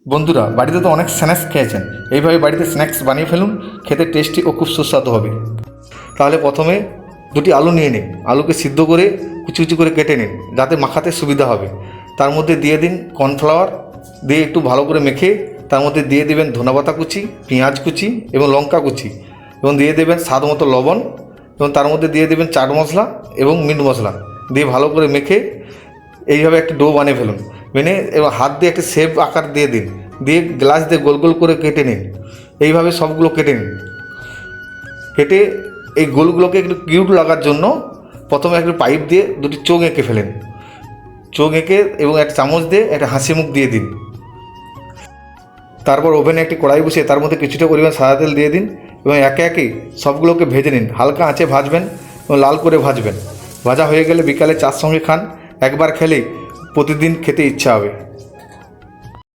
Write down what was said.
বন্ধুরা, বাড়িতে তো অনেক স্ন্যাক্স খেয়েছেন। এইভাবে বাড়িতে স্ন্যাক্স বানিয়ে ফেলুন, খেতে টেস্টি ও খুব সুস্বাদু হবে। তাহলে প্রথমে দুটি আলু নিয়ে নিন, আলুকে সিদ্ধ করে কুচি কুচি করে কেটে নিন যাতে মাখাতে সুবিধা হবে। তার মধ্যে দিয়ে দিন কর্নফ্লাওয়ার, দিয়ে একটু ভালো করে মেখে তার মধ্যে দিয়ে দেবেন ধনেপাতা কুচি, পেঁয়াজ কুচি এবং লঙ্কা কুচি, এবং দিয়ে দেবেন স্বাদ মতো লবণ, এবং তার মধ্যে দিয়ে দেবেন চাট মশলা এবং মিট মশলা, দিয়ে ভালো করে মেখে এইভাবে একটা ডো বানিয়ে ফেলুন। মেনে এবার হাত দিয়ে একটা শেপ আকার দিয়ে দিন, দিয়ে গ্লাস দিয়ে গোল গোল করে কেটে নিন। এইভাবে সবগুলো কেটে নিন। কেটে এই গোলগুলোকে একটু কিউট লাগার জন্য প্রথমে একটু পাইপ দিয়ে দুটি চোখ এঁকে ফেলেন। চোখ এঁকে এবং একটা চামচ দিয়ে একটা হাসি মুখ দিয়ে দিন। তারপর ওভেনে একটি কড়াই বসিয়ে তার মধ্যে কিছুটা পরিমাণ সাদা তেল দিয়ে দিন এবং একে একে সবগুলোকে ভেজে নিন। হালকা আঁচে ভাজবেন এবং লাল করে ভাজবেন। ভাজা হয়ে গেলে বিকালে চার সঙ্গে খান। একবার খেলেই প্রতিদিন খেতে ইচ্ছা হবে।